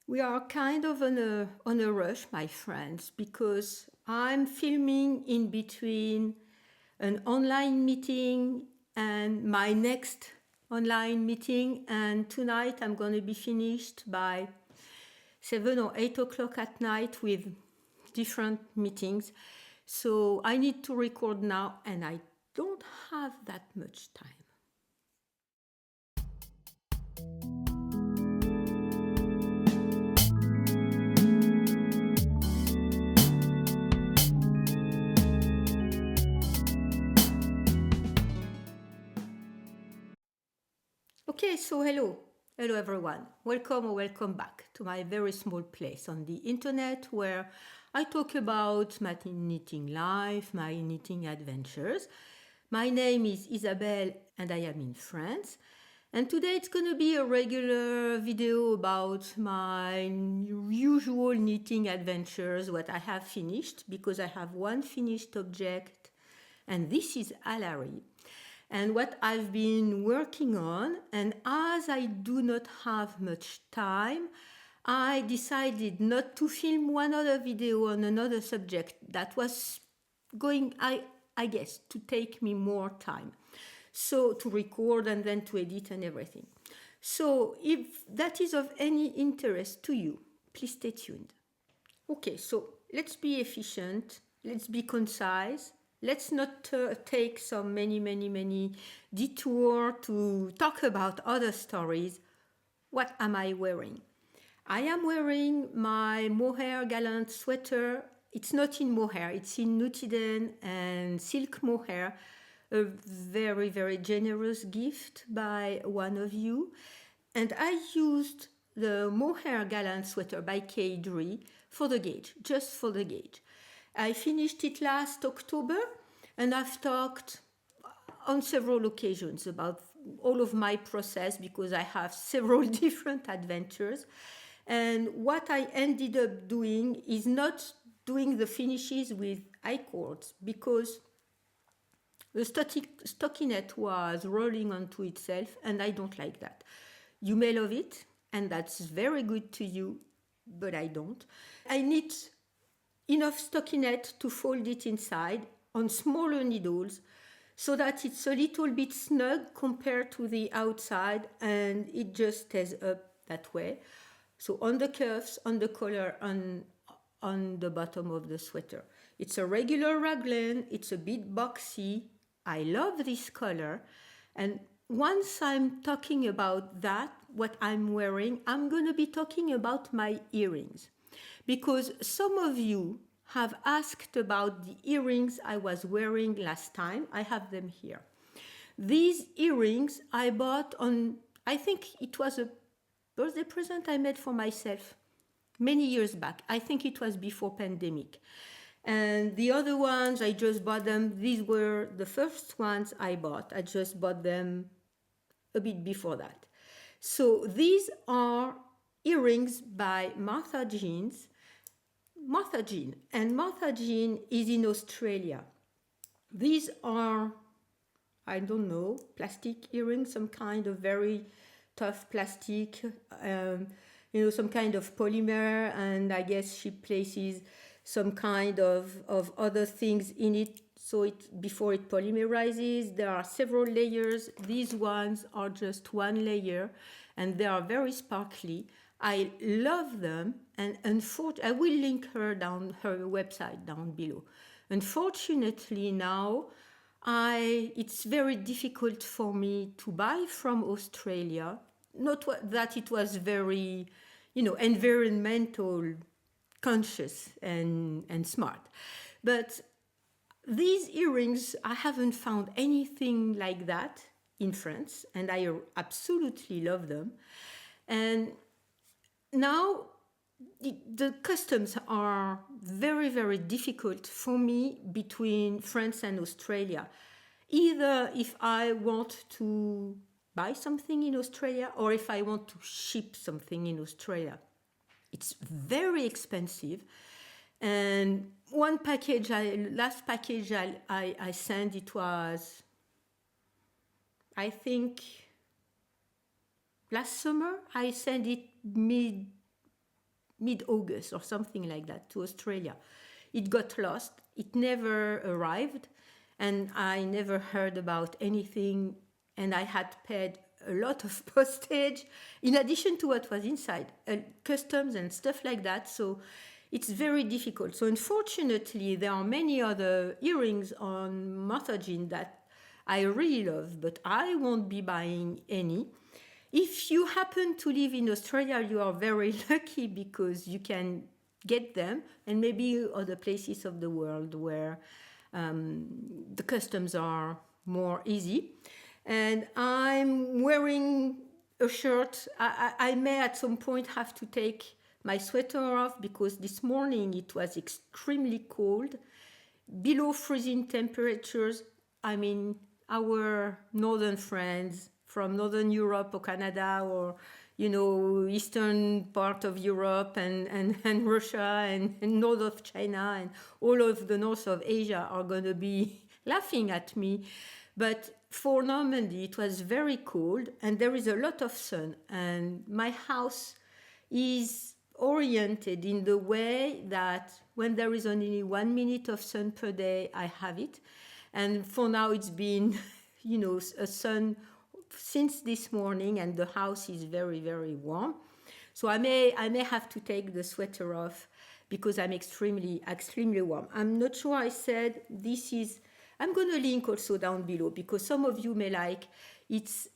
We are kind of on a rush, my friends, because I'm filming in between an online meeting and my next online meeting. And tonight I'm going to be finished by 7 or 8 o'clock at night with different meetings. So I need to record now, and I don't have that much time. Okay, so hello. Hello everyone. Welcome or welcome back to my very small place on the internet where I talk about my knitting life, my knitting adventures. My name is Isabelle and I am in France. And today it's going to be a regular video about my usual knitting adventures, what I have finished, because I have one finished object, and this is Alary and what I've been working on. And as I do not have much time, I decided not to film one other video on another subject that was going, I guess, to take me more time. So to record and then to edit and everything. So if that is of any interest to you, please stay tuned. Okay, so let's be efficient, let's be concise, let's not take some many detour to talk about other stories. What am I wearing? I am wearing my mohair gallant sweater. It's not in mohair, it's in Nutiden and silk mohair, a very generous gift by one of you. And I used the mohair gallant sweater by Kadri for the gauge, just for the gauge. I finished it last October, and I've talked on several occasions about all of my process because I have several different adventures. And what I ended up doing is not doing the finishes with I-cords because the stockinette was rolling onto itself, and I don't like that. You may love it, and that's very good to you, but I don't. I need enough stockinette to fold it inside on smaller needles so that it's a little bit snug compared to the outside, and it just stays up that way. So on the cuffs, on the collar, on the bottom of the sweater. It's a regular raglan, it's a bit boxy. I love this color. And once I'm talking about that, what I'm wearing, I'm going to be talking about my earrings. Because some of you have asked about the earrings I was wearing last time. I have them here. These earrings I bought on, I think it was a birthday present I made for myself many years back. I think it was before pandemic. And the other ones, I just bought them. These were the first ones I bought. I just bought them a bit before that. So these are earrings by Martha Jean. And Martha Jean is in Australia. These are, I don't know, plastic earrings, some kind of very tough plastic, some kind of polymer, and I guess she places some kind of other things in it so before it polymerizes. There are several layers. These ones are just one layer, and they are very sparkly. I love them, and I will link her website down below. Unfortunately now, it's very difficult for me to buy from Australia. Not that it was very, environmental conscious and smart. But these earrings, I haven't found anything like that in France, and I absolutely love them. And now the customs are very difficult for me between France and Australia. Either if I want to buy something in Australia or if I want to ship something in Australia. It's very expensive. And last package I sent, it was, I think, last summer. I sent it mid-August or something like that to Australia. It got lost. It never arrived, and I never heard about anything. And I had paid a lot of postage in addition to what was inside, customs and stuff like that. So it's very difficult. So unfortunately, there are many other earrings on Martha Jean that I really love, but I won't be buying any. If you happen to live in Australia, you are very lucky because you can get them, and maybe other places of the world where the customs are more easy. And I'm wearing a shirt. I may at some point have to take my sweater off because this morning it was extremely cold, below freezing temperatures. I mean, our northern friends from Northern Europe or Canada or, eastern part of Europe and Russia and north of China and all of the north of Asia are going to be laughing at me. But for Normandy, it was very cold and there is a lot of sun. And my house is oriented in the way that when there is only 1 minute of sun per day, I have it. And for now, it's been, a sun since this morning, and the house is very, very warm. So I may have to take the sweater off because I'm extremely warm. I'm not sure I said this is. I'm going to link also down below because some of you may like. It's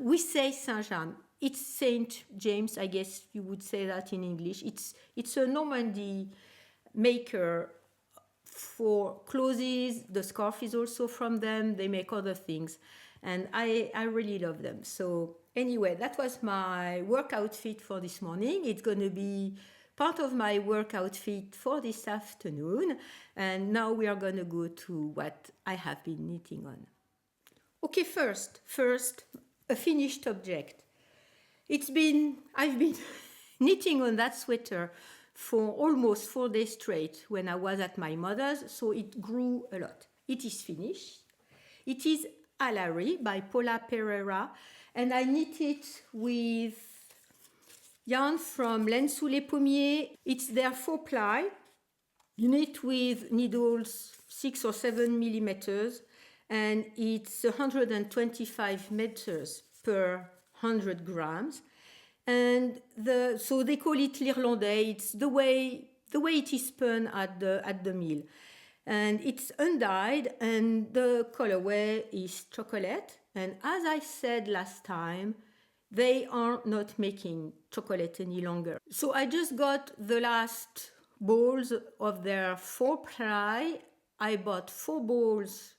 we say Saint-James. It's Saint James, I guess you would say that in English. It's a Normandy maker for clothes. The scarf is also from them. They make other things. And I really love them. So anyway, that was my work outfit for this morning. It's going to be part of my work outfit for this afternoon. And now we are going to go to what I have been knitting on. Okay, first, a finished object. I've been knitting on that sweater for almost 4 days straight when I was at my mother's, so it grew a lot. It is finished. It is Alary by Paula Pereira, and I knit it with yarn from Laine Les Pommiers. It's their 4-ply. You knit with needles 6 or 7 millimeters, and it's 125 meters per 100 grams. And so they call it l'Irlandais. It's the way it is spun at the mill. And it's undyed, and the colorway is chocolate. And as I said last time, they are not making chocolate any longer. So I just got the last balls of their 4-ply. I bought 4 balls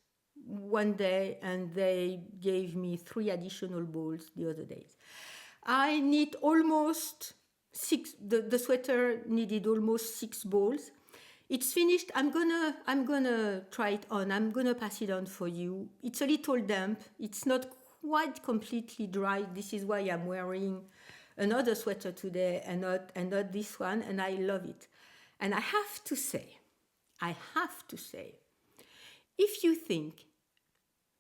one day, and they gave me 3 additional balls the other days. I knit almost 6. The sweater needed almost 6 balls. It's finished. I'm gonna try it on. I'm gonna pass it on for you. It's a little damp. It's not quite completely dry. This is why I'm wearing another sweater today and not this one. And I love it. And I have to say, if you think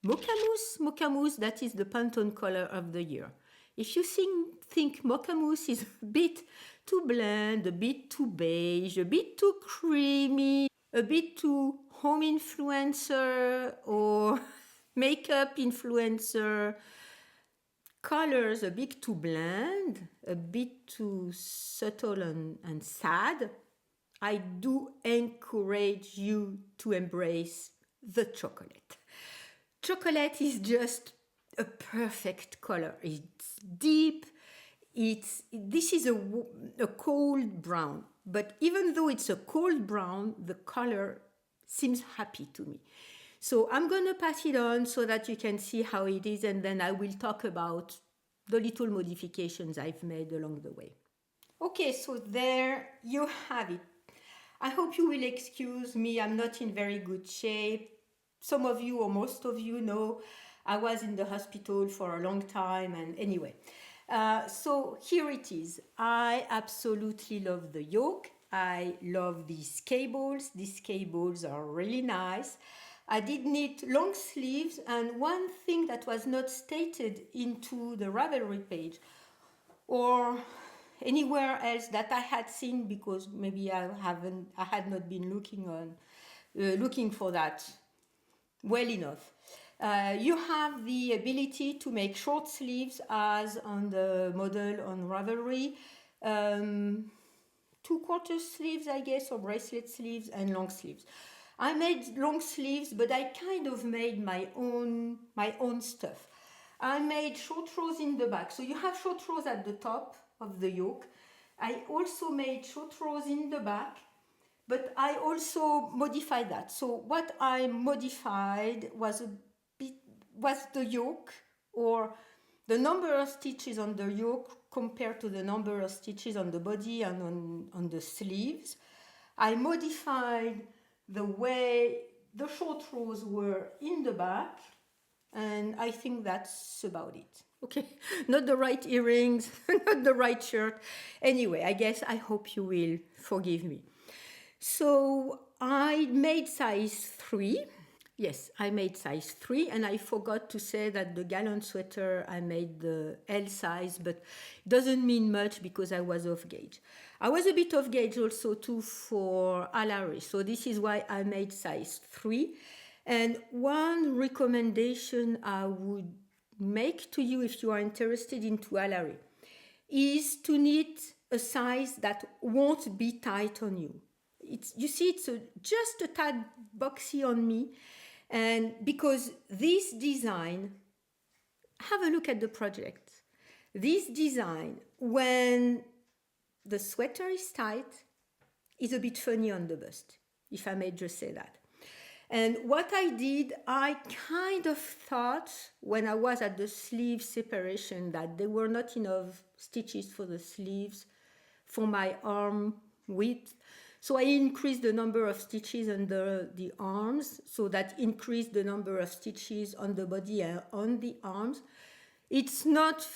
Mocha Mousse, that is the Pantone color of the year. If you think Mocha Mousse is a bit too bland, a bit too beige, a bit too creamy, a bit too home influencer or makeup influencer, colors a bit too bland, a bit too subtle and sad, I do encourage you to embrace the chocolate. Chocolate is just a perfect color. It's deep. This is a cold brown, but even though it's a cold brown, the color seems happy to me. So I'm going to pass it on so that you can see how it is, and then I will talk about the little modifications I've made along the way. Okay, so there you have it. I hope you will excuse me. I'm not in very good shape. Some of you or most of you know I was in the hospital for a long time, and anyway. So here it is. I absolutely love the yoke. I love these cables. These cables are really nice. I did knit long sleeves, and one thing that was not stated into the Ravelry page or anywhere else that I had seen, because maybe I had not been looking for that well enough. You have the ability to make short sleeves as on the model on Ravelry, two-quarter sleeves, I guess, or bracelet sleeves, and long sleeves. I made long sleeves, but I kind of made my own stuff. I made short rows in the back. So you have short rows at the top of the yoke. I also made short rows in the back, but I also modified that. So what I modified was the yoke, or the number of stitches on the yoke compared to the number of stitches on the body and on the sleeves. I modified the way the short rows were in the back, and I think that's about it. Okay, not the right earrings, not the right shirt. Anyway, I hope you will forgive me. So I made size 3. Yes, I made size 3, and I forgot to say that the gallant sweater I made the L size, but it doesn't mean much because I was off gauge. I was a bit off gauge also too for Alary, so this is why I made size 3. And one recommendation I would make to you if you are interested into Alary is to knit a size that won't be tight on you. You see, it's just a tad boxy on me, and because this design, have a look at the project. This design, when the sweater is tight, is a bit funny on the bust, if I may just say that. And what I did, I kind of thought when I was at the sleeve separation that there were not enough stitches for the sleeves for my arm width. So I increased the number of stitches under the arms, so that increased the number of stitches on the body and on the arms. It's not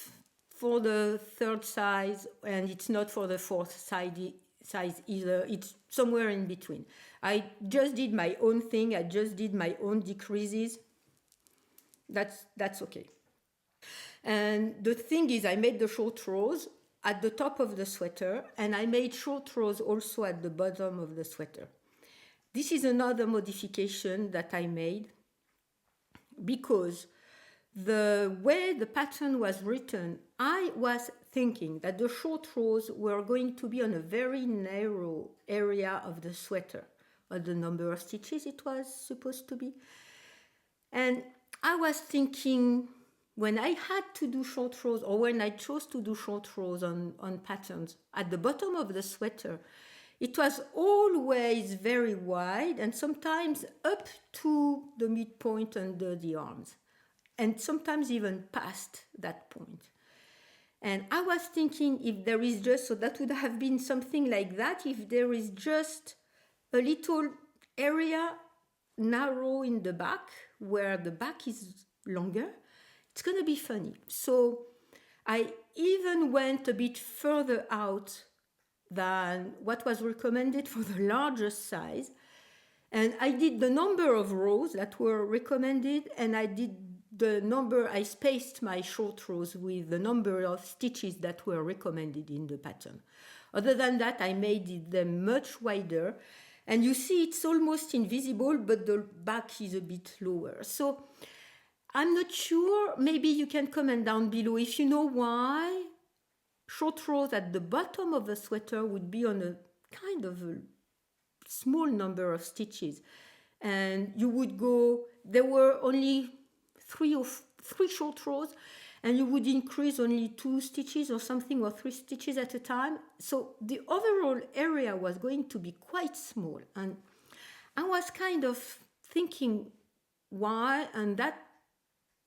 for the third size, and it's not for the fourth size either. It's somewhere in between. I just did my own thing. I just did my own decreases. That's okay. And the thing is, I made the short rows at the top of the sweater, and I made short rows also at the bottom of the sweater. This is another modification that I made because the way the pattern was written, I was thinking that the short rows were going to be on a very narrow area of the sweater, or the number of stitches it was supposed to be. And I was thinking, when I had to do short rows, or when I chose to do short rows on patterns at the bottom of the sweater, it was always very wide and sometimes up to the midpoint under the arms, and sometimes even past that point. And I was thinking, if there is just, so that would have been something like that, if there is just a little area narrow in the back where the back is longer, it's going to be funny. So I even went a bit further out than what was recommended for the largest size, and I did the number of rows that were recommended, and I spaced my short rows with the number of stitches that were recommended in the pattern. Other than that, I made them much wider, and you see it's almost invisible, but the back is a bit lower. So I'm not sure, maybe you can comment down below if you know why short rows at the bottom of the sweater would be on a kind of a small number of stitches. And you would go, there were only three short rows, and you would increase only 2 stitches or something, or 3 stitches at a time. So the overall area was going to be quite small. And I was kind of thinking why, and that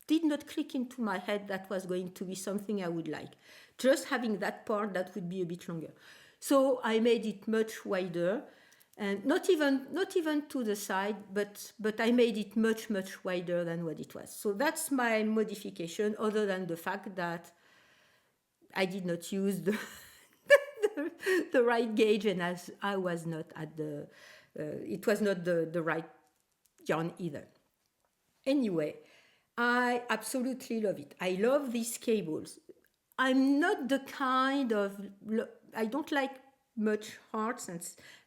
did not click into my head that was going to be something I would like. Just having that part that would be a bit longer. So I made it much wider, and not even to the side, but I made it much wider than what it was. So that's my modification, other than the fact that I did not use the right gauge, and as I was not at it was not the right yarn either. Anyway, I absolutely love it. I love these cables. I'm not the kind of, I don't like much hearts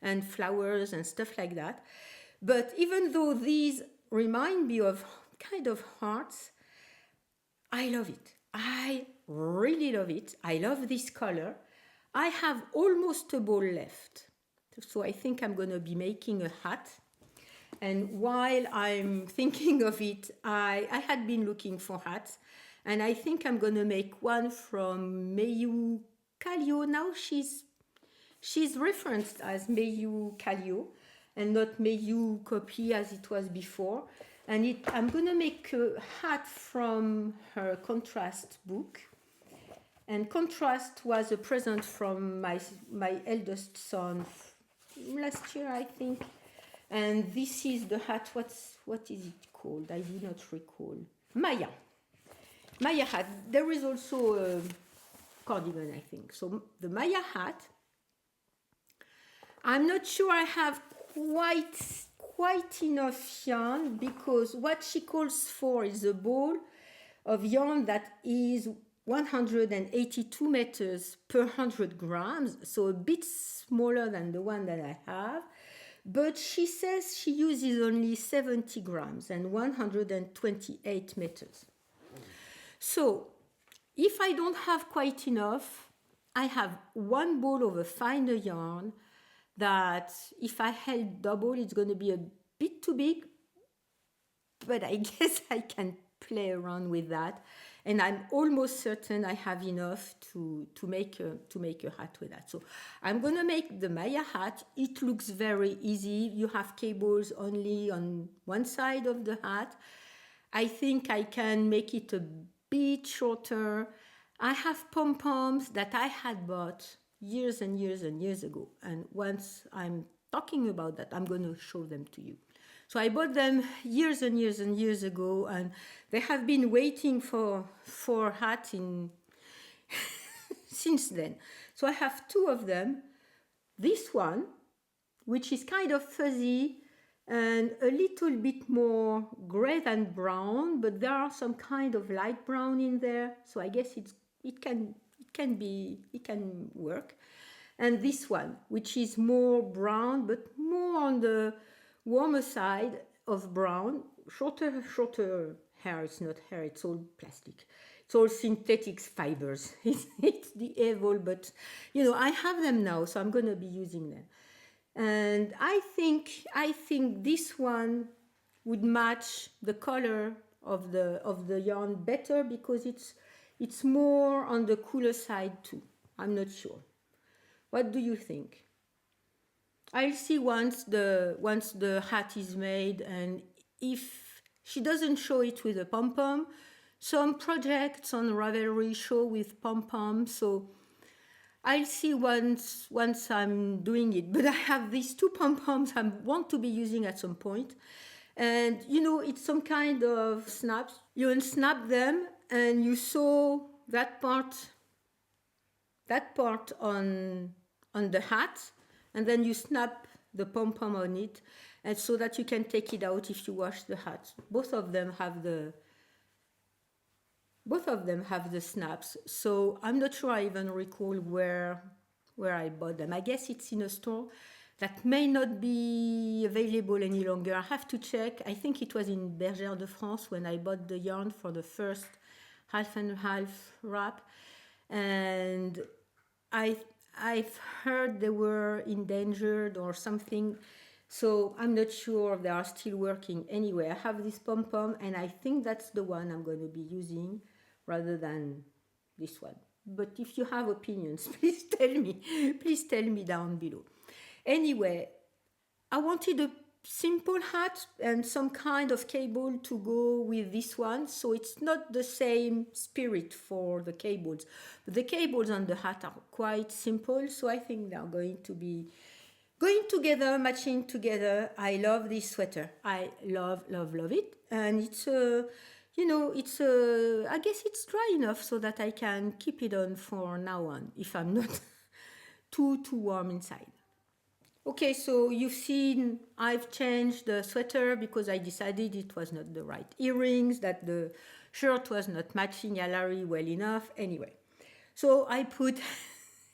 and flowers and stuff like that. But even though these remind me of kind of hearts, I love it. I really love it. I love this color. I have almost a ball left. So I think I'm going to be making a hat. And while I'm thinking of it, I had been looking for hats. And I think I'm going to make one from Mayu Kallio. Now she's referenced as Mayu Kallio and not Mayu Copy as it was before. And I'm going to make a hat from her contrast book. And contrast was a present from my eldest son last year, I think. And this is the hat. What is it called? I do not recall. Maya. Maya hat. There is also a cardigan, I think. So the Maya hat. I'm not sure I have quite enough yarn, because what she calls for is a ball of yarn that is 182 meters per 100 grams, so a bit smaller than the one that I have. But she says she uses only 70 grams and 128 meters. So if I don't have quite enough, I have one ball of a finer yarn that if I held double, it's going to be a bit too big, but I guess I can play around with that. And I'm almost certain I have enough to make a hat with that. So I'm going to make the Maya hat. It looks very easy. You have cables only on one side of the hat. I think I can make it a bit shorter. I have pom-poms that I had bought years and years and years ago. And once I'm talking about that, I'm going to show them to you. So I bought them years and years and years ago, and they have been waiting for hat in since then. So I have two of them. This one, which is kind of fuzzy and a little bit more gray than brown, but there are some kind of light brown in there. So I guess it can work. And this one, which is more brown, but more on the warmer side of brown, shorter hair. It's not hair, it's all plastic. It's all synthetic fibers. It's the evil, but I have them now, so I'm going to be using them. And I think this one would match the color of the yarn better, because it's more on the cooler side too. I'm not sure. What do you think? I'll see once the hat is made, and if she doesn't show it with a pom-pom. Some projects on Ravelry show with pom-pom, so I'll see once I'm doing it. But I have these two pom-poms I want to be using at some point. And it's some kind of snaps. You unsnap them and you sew that part on the hat, and then you snap the pom-pom on it, and so that you can take it out if you wash the hat. Both of them have the snaps. So I'm not sure I even recall where I bought them. I guess it's in a store that may not be available any longer. I have to check. I think it was in Bergère de France when I bought the yarn for the first half and half wrap, and I've heard they were endangered or something, so I'm not sure if they are still working. Anyway, I have this pom-pom, and I think that's the one I'm going to be using rather than this one. But if you have opinions, please tell me down below. Anyway, I wanted a simple hat and some kind of cable to go with this one, so it's not the same spirit for the cables. But the cables on the hat are quite simple, so I think they're going to be going together, matching together. I love this sweater. I love it, and it's I guess it's dry enough so that I can keep it on for now on if I'm not too warm inside. Okay, so you've seen I've changed the sweater because I decided it was not the right earrings, that the shirt was not matching Alary well enough. Anyway, So I put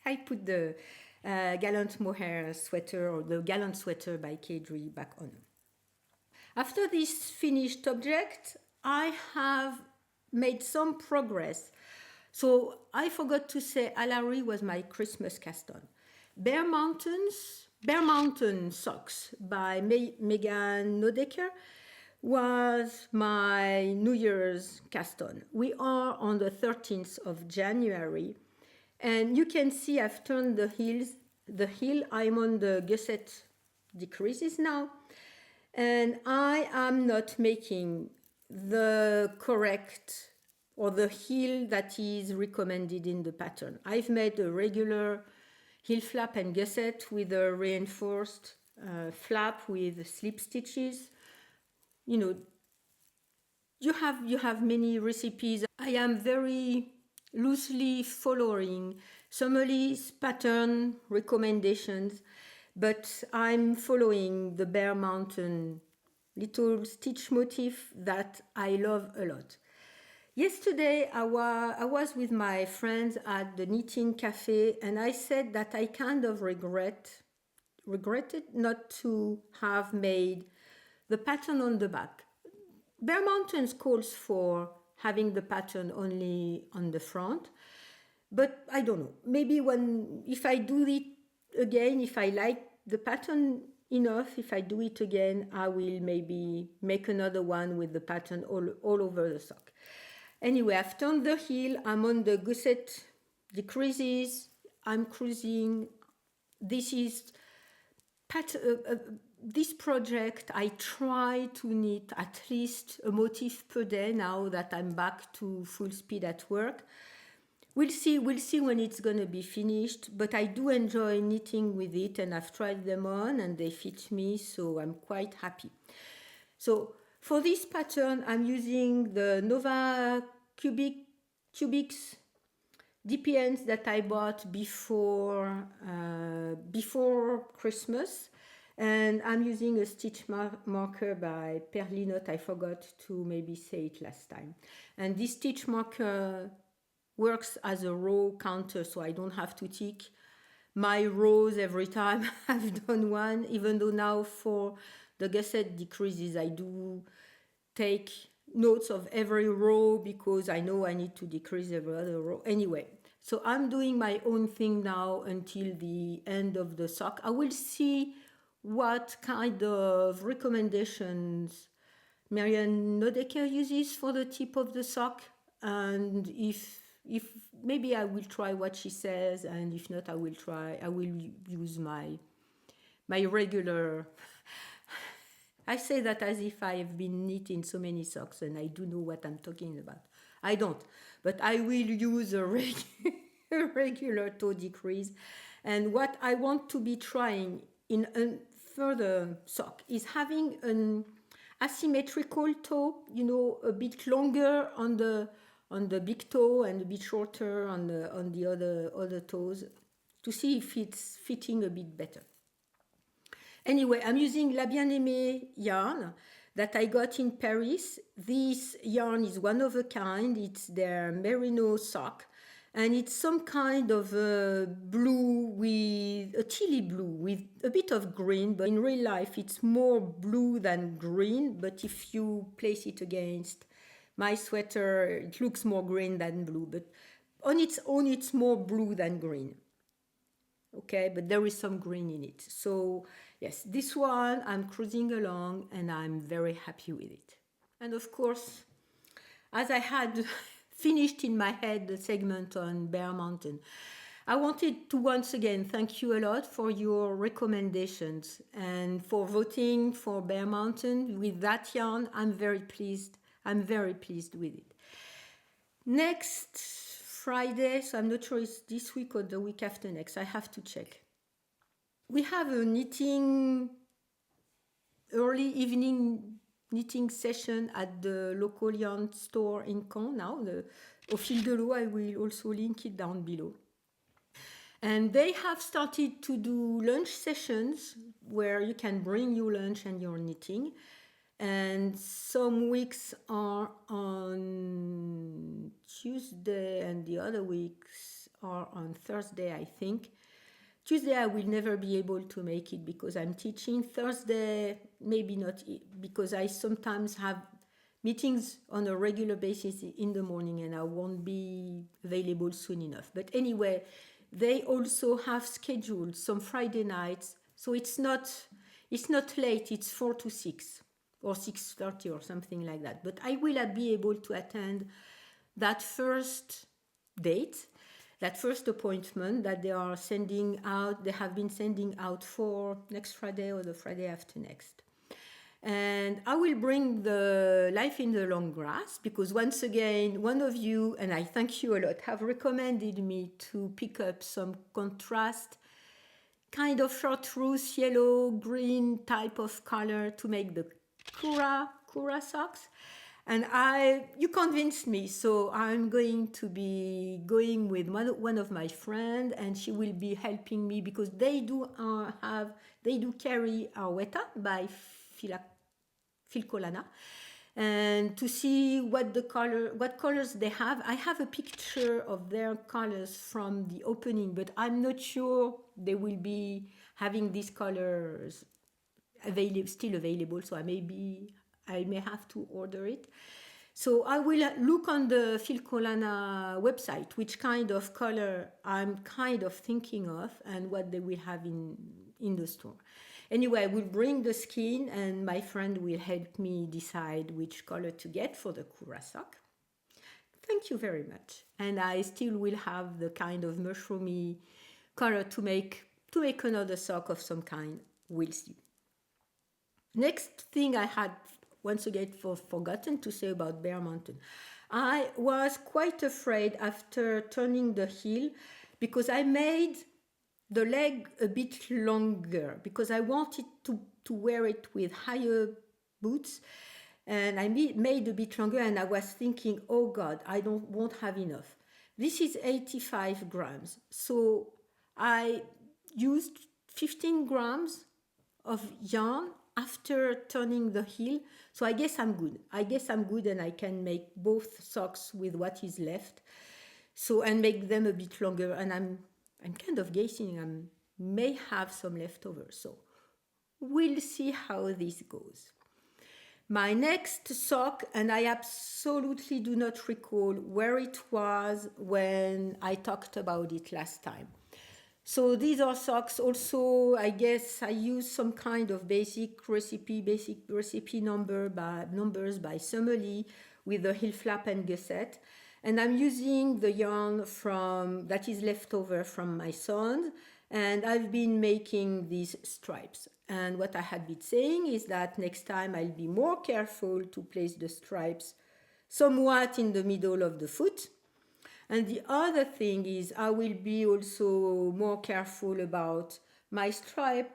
I put the Gallant Mohair sweater, or the Gallant sweater by Kadri, back on. After this finished object, I have made some progress. So I forgot to say Alary was my Christmas cast on. Bear Mountain Socks by Megan Nodecker was my New Year's cast on. We are on the 13th of January, and you can see I've turned the heel. I'm on the gusset decreases now, and I am not making the correct or the heel that is recommended in the pattern. I've made a regular heel flap and gusset with a reinforced flap with slip stitches. You know, you have many recipes. I am very loosely following Somali's pattern recommendations, but I'm following the Bear Mountain little stitch motif that I love a lot. Yesterday, I was with my friends at the knitting cafe, and I said that I kind of regretted not to have made the pattern on the back. Bear Mountains calls for having the pattern only on the front, but I don't know. Maybe if I do it again, if I like the pattern enough, if I do it again, I will maybe make another one with the pattern all over the sock. Anyway, I've turned the heel. I'm on the gusset decreases. I'm cruising. This is this project. I try to knit at least a motif per day now that I'm back to full speed at work. We'll see when it's going to be finished, but I do enjoy knitting with it, and I've tried them on and they fit me, so I'm quite happy. So for this pattern, I'm using the Nova Cubics DPNs that I bought before Christmas, and I'm using a stitch marker by Perlinot. I forgot to maybe say it last time. And this stitch marker works as a row counter, so I don't have to tick my rows every time I've done one, even though now for the gusset decreases I do take notes of every row because I know I need to decrease every other row. Anyway, so I'm doing my own thing now until the end of the sock. I will see what kind of recommendations Marianne Nodecker uses for the tip of the sock, and if maybe I will try what she says, and if not, I will use my regular. I say that as if I have been knitting so many socks and I do know what I'm talking about. I don't, but I will use a regular toe decrease. And what I want to be trying in a further sock is having an asymmetrical toe, a bit longer on the big toe and a bit shorter on the other toes, to see if it's fitting a bit better. Anyway, I'm using La Bien-Aimée yarn that I got in Paris. This yarn is one of a kind. It's their merino sock, and it's some kind of a blue, with a chili blue with a bit of green, but in real life it's more blue than green. But if you place it against my sweater, it looks more green than blue, but on its own it's more blue than green. Okay, but there is some green in it. So yes, this one I'm cruising along and I'm very happy with it. And of course, as I had finished in my head the segment on Bear Mountain, I wanted to once again thank you a lot for your recommendations and for voting for Bear Mountain with that yarn. I'm very pleased with it. Next Friday, so I'm not sure it's this week or the week after next, I have to check. We have a early evening knitting session at the local yarn store in Caen now, Au Fil de l'Eau. I will also link it down below. And they have started to do lunch sessions where you can bring your lunch and your knitting. And some weeks are on Tuesday and the other weeks are on Thursday, I think. Tuesday, I will never be able to make it because I'm teaching. Thursday, maybe not, because I sometimes have meetings on a regular basis in the morning and I won't be available soon enough. But anyway, they also have scheduled some Friday nights, so it's not late. It's 4 to 6 or 6:30 or something like that. But I will be able to attend that first date, that first appointment that they are sending out. They have been sending out for next Friday or the Friday after next. And I will bring the Life in the Long Grass because once again, one of you, and I thank you a lot, have recommended me to pick up some contrast, kind of chartreuse, yellow, green type of color to make the Kura socks. And you convinced me, so I'm going to be going with one of my friends, and she will be helping me because they do carry Arweta by Filcolana, and to see what colors they have. I have a picture of their colors from the opening, but I'm not sure they will be having these colors still available, so I may have to order it. So I will look on the Filcolana website which kind of color I'm kind of thinking of and what they will have in the store. Anyway, I will bring the skin and my friend will help me decide which color to get for the Kura sock. Thank you very much. And I still will have the kind of mushroomy color to make another sock of some kind. We'll see. Next thing I had once again forgotten to say about Bear Mountain. I was quite afraid after turning the heel because I made the leg a bit longer because I wanted to wear it with higher boots, and I made a bit longer, and I was thinking, oh God, I won't have enough. This is 85 grams, so I used 15 grams of yarn after turning the heel, so I guess I'm good. And I can make both socks with what is left, so and make them a bit longer. And I'm kind of guessing I may have some leftovers, so we'll see how this goes. My next sock, and I absolutely do not recall where it was when I talked about it last time. So these are socks also. I guess I use some kind of basic recipe numbers by Summerlee with the heel flap and gusset. And I'm using the yarn that is left over from my son. And I've been making these stripes. And what I had been saying is that next time I'll be more careful to place the stripes somewhat in the middle of the foot. And the other thing is I will be also more careful about my stripe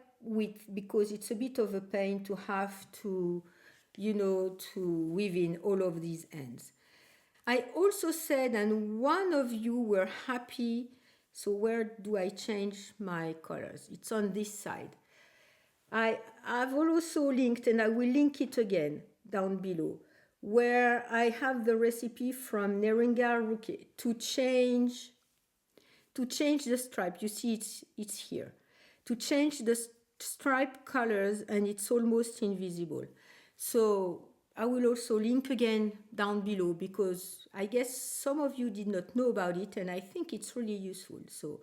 because it's a bit of a pain to have to weave in all of these ends. I also said, and one of you were happy, so where do I change my colors? It's on this side. I've also linked, and I will link it again down below, where I have the recipe from Neringa Ruke to change the stripe. You see it's here. To change the stripe colors, and it's almost invisible. So I will also link again down below because I guess some of you did not know about it, and I think it's really useful. So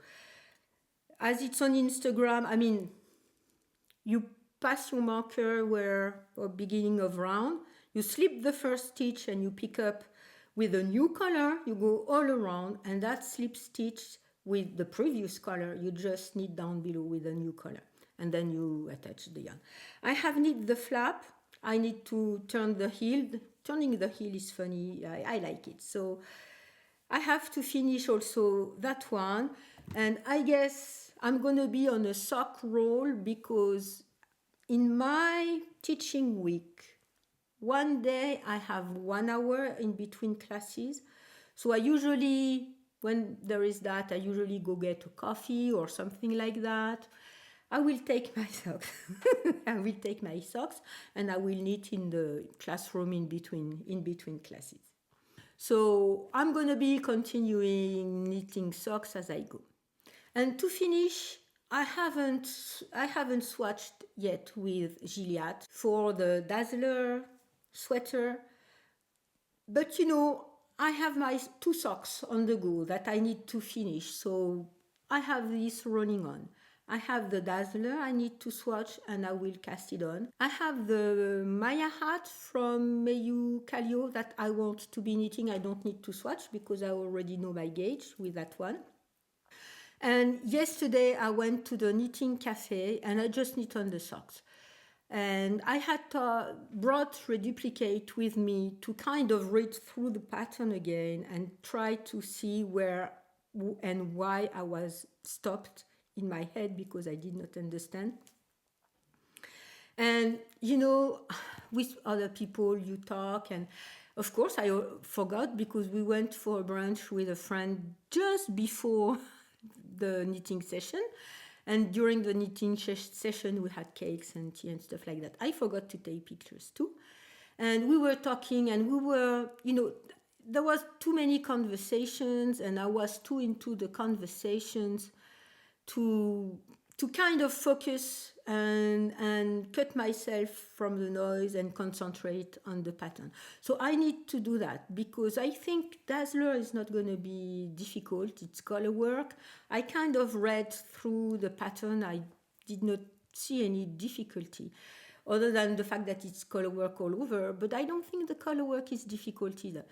as it's on Instagram, you pass your marker or beginning of round, you slip the first stitch and you pick up with a new color, you go all around, and that slip stitch with the previous color, you just knit down below with a new color, and then you attach the yarn. I have knit the flap. I need to turn the heel. Turning the heel is funny. I like it. So I have to finish also that one, and I guess I'm going to be on a sock roll because in my teaching week, one day I have 1 hour in between classes. So I usually, when there is that, I usually go get a coffee or something like that. I will take my socks. And I will knit in the classroom in between classes. So I'm going to be continuing knitting socks as I go. And to finish, I haven't swatched yet with Gilliatt for the Dazzler sweater, but I have my two socks on the go that I need to finish. So I have this running on. I have the Dazzler I need to swatch and I will cast it on. I have the Maya hat from Mayu Calio that I want to be knitting. I don't need to swatch because I already know my gauge with that one. And yesterday I went to the knitting cafe and I just knit on the socks. And I had brought Reduplicate with me to kind of read through the pattern again and try to see where and why I was stopped in my head because I did not understand. And with other people you talk, and of course I forgot because we went for a brunch with a friend just before the knitting session. And during the knitting session, we had cakes and tea and stuff like that. I forgot to take pictures too. And we were talking, and we were, there was too many conversations, and I was too into the conversations to kind of focus and cut myself from the noise and concentrate on the pattern. So I need to do that because I think Dazzler is not going to be difficult. It's color work. I kind of read through the pattern. I did not see any difficulty other than the fact that it's color work all over, but I don't think the color work is difficult either.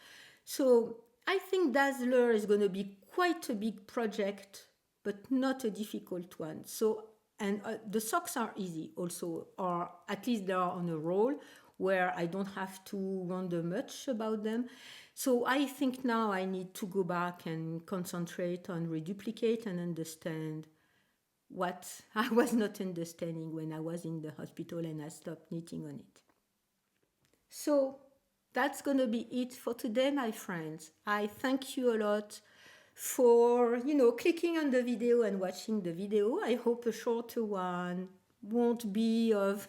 So I think Dazzler is going to be quite a big project, but not a difficult one. So, and the socks are easy also, or at least they are on a roll where I don't have to wonder much about them. So I think now I need to go back and concentrate on Reduplicate and understand what I was not understanding when I was in the hospital and I stopped knitting on it. So that's going to be it for today, my friends. I thank you a lot for clicking on the video and watching the video. I hope a shorter one won't be of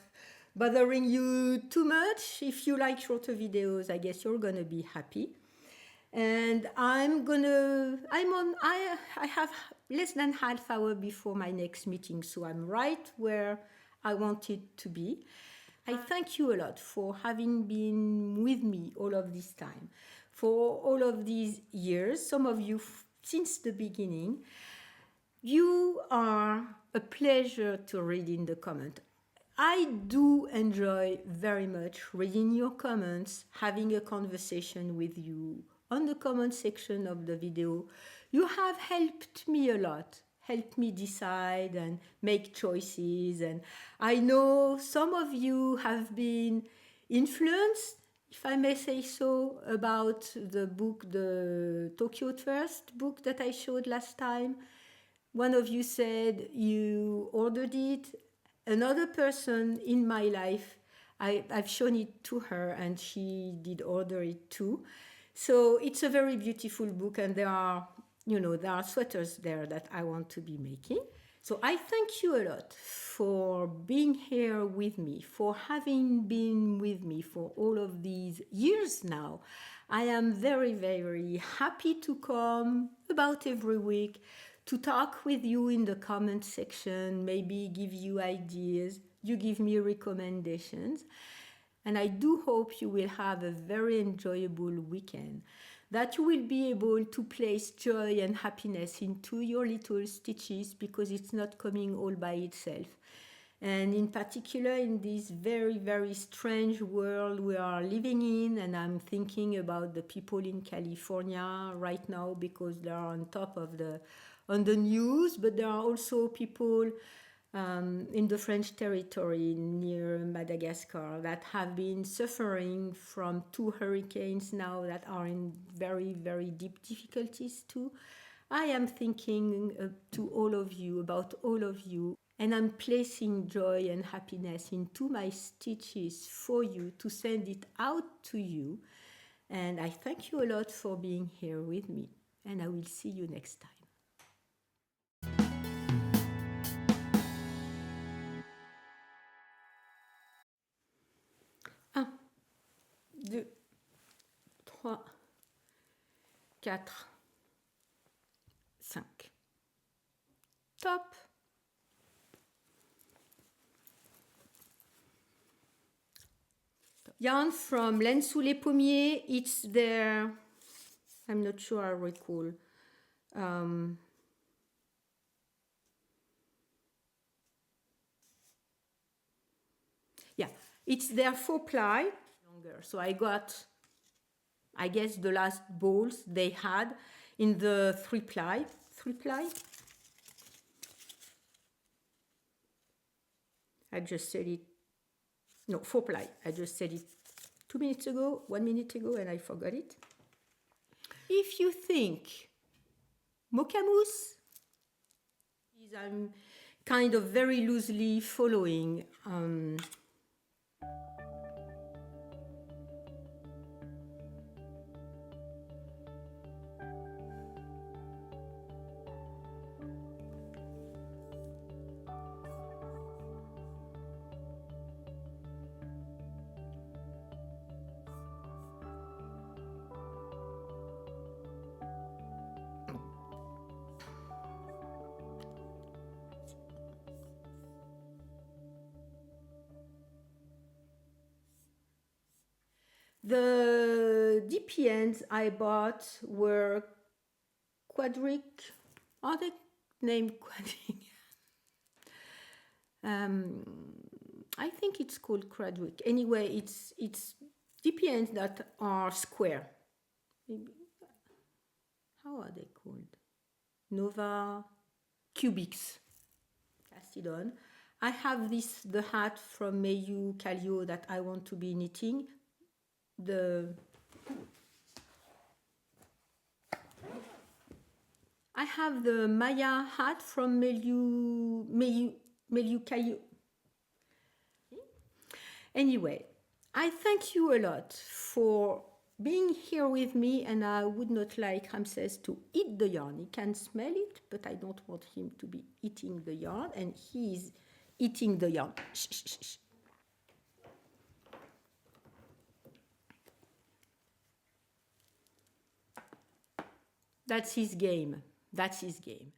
bothering you too much. If you like shorter videos, I guess you're gonna be happy. And I have less than half hour before my next meeting, so I'm right where I wanted to be. I thank you a lot for having been with me all of this time, for all of these years, some of you since the beginning. You are a pleasure to read in the comment. I do enjoy very much reading your comments, having a conversation with you on the comment section of the video. You have helped me a lot, helped me decide and make choices. And I know some of you have been influenced, if I may say so, about the book, the Tokyo Trust book that I showed last time. One of you said you ordered it. Another person in my life, I've shown it to her and she did order it too. So it's a very beautiful book, and there are sweaters there that I want to be making. So I thank you a lot for being here with me, for having been with me for all of these years now. I am very, very happy to come about every week to talk with you in the comment section, maybe give you ideas, you give me recommendations. And I do hope you will have a very enjoyable weekend, that you will be able to place joy and happiness into your little stitches because it's not coming all by itself. And in particular in this very, very strange world we are living in, and I'm thinking about the people in California right now because they are on top of on the news, but there are also people in the French territory near Madagascar that have been suffering from two hurricanes now that are in very, very deep difficulties too. I am thinking to all of you, about all of you, and I'm placing joy and happiness into my stitches for you to send it out to you. And I thank you a lot for being here with me, and I will see you next time. 1, 2, 3, 4, 5. Top. Yarn from Laine sous les pommiers. It's their, I'm not sure I recall. Yeah, it's their 4-ply longer. So I got, I guess, the last balls they had in the 3-ply. 3-ply? I just said it. No, 4-ply. I just said it 2 minutes ago, 1 minute ago, and I forgot it. If you think mocha mousse, I'm kind of very loosely following the DPNs I bought were quadric. Are they named quadric? I think it's called quadric. Anyway, it's DPNs that are square. How are they called? Nova Cubics. Cast on. I have the hat from Mayu Calio that I want to be knitting. I have the Maya hat from Mayu Calio. Anyway, I thank you a lot for being here with me, and I would not like Ramses to eat the yarn. He can smell it, but I don't want him to be eating the yarn, and he is eating the yarn. Shh, shh, shh, shh. That's his game. That's his game.